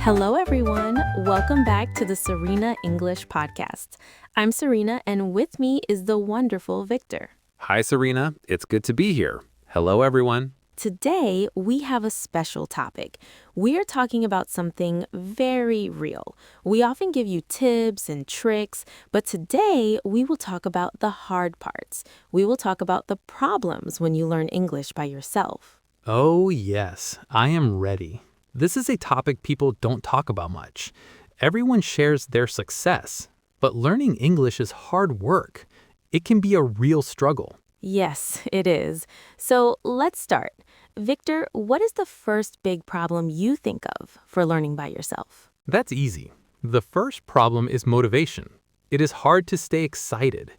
Hello, everyone. Welcome back to the Serena English Podcast. I'm Serena, and with me is the wonderful Victor. Hi, Serena. It's good to be here. Hello, everyone. Today, we have a special topic. We are talking about something very real. We often give you tips and tricks, but today we will talk about the hard parts. We will talk about the problems when you learn English by yourself. Oh, yes. I am ready. This is a topic people don't talk about much. Everyone shares their success, but learning English is hard work. It can be a real struggle. Yes, it is. So let's start. Victor, what is the first big problem you think of for learning by yourself? That's easy. The first problem is motivation. It is hard to stay excited.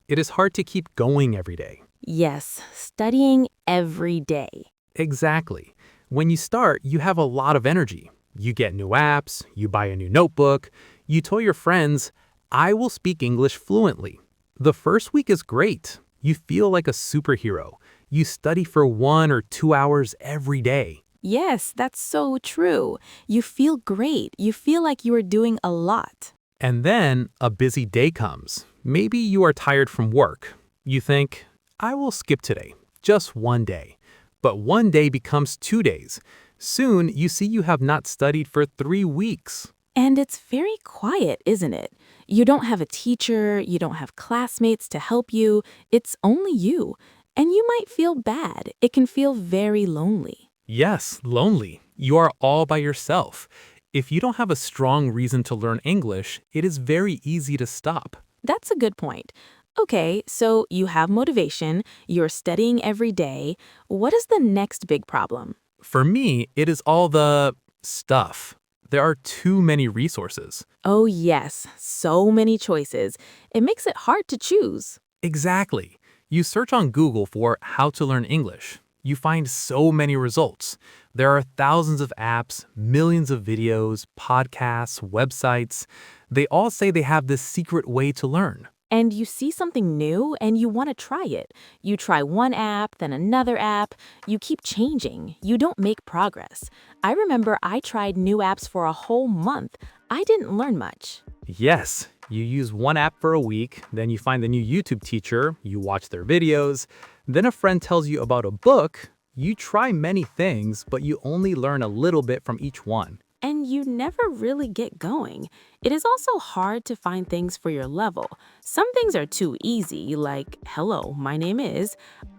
It is hard to keep going every day. Yes, studying every day. Exactly. When you start, you have a lot of energy. You get new apps, you buy a new notebook, you tell your friends, I will speak English fluently. The first week is great. You feel like a superhero. You study for 1 or 2 hours every day. Yes, that's so true. You feel great. You feel like you are doing a lot. And then a busy day comes. Maybe you are tired from work. You think, I will skip today, just one day. But one day becomes 2 days. Soon you see you have not studied for 3 weeks. And it's very quiet, isn't it? You don't have a teacher, you don't have classmates to help you. It's only you. And you might feel bad. It can feel very lonely. Yes, lonely. You are all by yourself. If you don't have a strong reason to learn English, it is very easy to stop. That's a good point. Okay, so you have motivation, you're studying every day. What is the next big problem? For me, it is all the stuff. There are too many resources. Oh yes, so many choices. It makes it hard to choose. Exactly. You search on Google for how to learn English. You find so many results. There are thousands of apps, millions of videos, podcasts, websites. They all say they have this secret way to learn. And you see something new and you want to try it. You try one app, then another app. You keep changing. You don't make progress. I remember I tried new apps for a whole month. I didn't learn much. Yes, you use one app for a week, then you find the new YouTube teacher, you watch their videos, then a friend tells you about a book. You try many things, but you only learn a little bit from each one. And you never really get going. It is also hard to find things for your level. Some things are too easy, like, hello, my name is.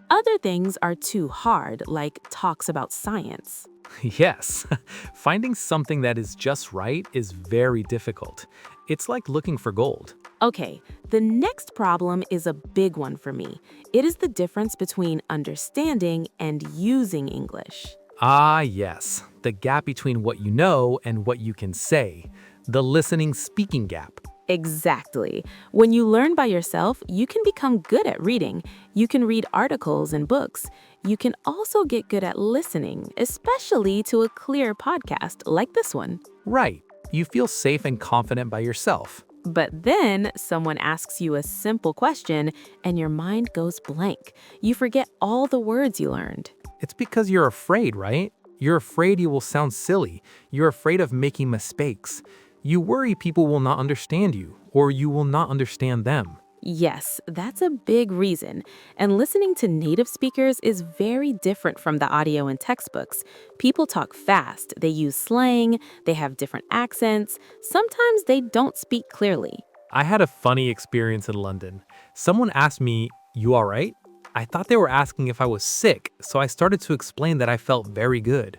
Other things are too hard, like talks about science. Yes, finding something that is just right is very difficult. It's like looking for gold. Okay, the next problem is a big one for me. It is the difference between understanding and using English. Ah, yes, the gap between what you know and what you can say, the listening-speaking gap. Exactly. When you learn by yourself, you can become good at reading. You can read articles and books. You can also get good at listening, especially to a clear podcast like this one. Right, you feel safe and confident by yourself. But then someone asks you a simple question and your mind goes blank. You forget all the words you learned. It's because you're afraid, right? You're afraid you will sound silly. You're afraid of making mistakes. You worry people will not understand you, or you will not understand them. Yes, that's a big reason. And listening to native speakers is very different from the audio in textbooks. People talk fast, they use slang, they have different accents. Sometimes they don't speak clearly. I had a funny experience in London. Someone asked me, "You all right?" I thought they were asking if I was sick, so I started to explain that I felt very good.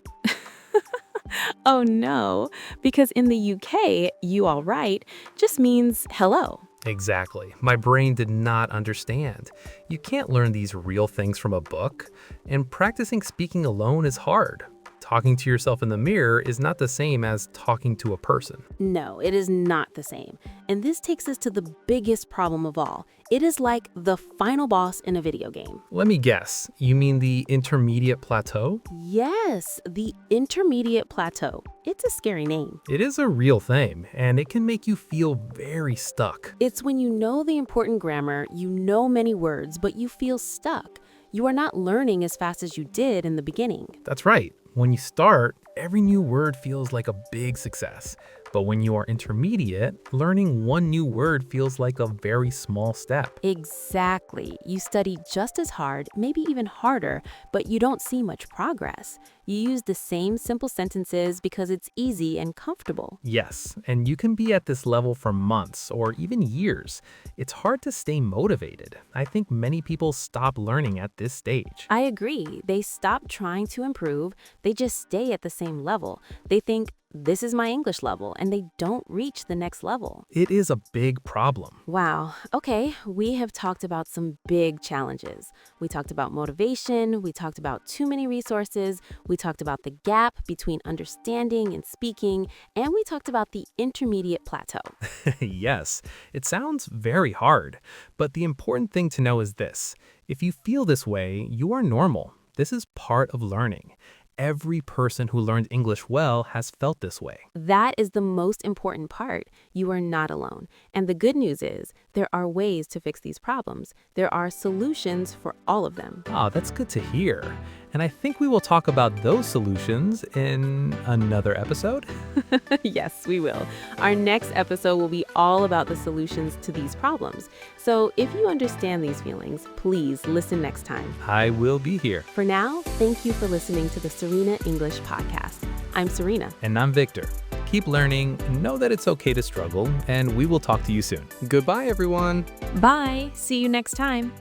Oh no, because in the UK, you all right just means hello. Exactly. My brain did not understand. You can't learn these real things from a book, and practicing speaking alone is hard. Talking to yourself in the mirror is not the same as talking to a person. No, it is not the same. And this takes us to the biggest problem of all. It is like the final boss in a video game. Let me guess, you mean the intermediate plateau? Yes, the intermediate plateau. It's a scary name. It is a real thing, and it can make you feel very stuck. It's when you know the important grammar, you know many words, but you feel stuck. You are not learning as fast as you did in the beginning. That's right. When you start, every new word feels like a big success. But when you are intermediate, learning one new word feels like a very small step. Exactly. You study just as hard, maybe even harder, but you don't see much progress. You use the same simple sentences because it's easy and comfortable. Yes, and you can be at this level for months or even years. It's hard to stay motivated. I think many people stop learning at this stage. I agree. They stop trying to improve, they just stay at the same level. They think, this is my English level, and they don't reach the next level. It is a big problem. Wow. Okay, we have talked about some big challenges. We talked about motivation, we talked about too many resources, we talked about the gap between understanding and speaking, and we talked about the intermediate plateau. Yes, it sounds very hard, but the important thing to know is this. If you feel this way, you are normal. This is part of learning. Every person who learns English well has felt this way. That is the most important part. You are not alone. And the good news is, there are ways to fix these problems. There are solutions for all of them. Ah, that's good to hear. And I think we will talk about those solutions in another episode. Yes, we will. Our next episode will be all about the solutions to these problems. So if you understand these feelings, please listen next time. I will be here. For now, thank you for listening to the Serena English Podcast. I'm Serena. And I'm Victor. Keep learning, know that it's okay to struggle, and we will talk to you soon. Goodbye, everyone. Bye. See you next time.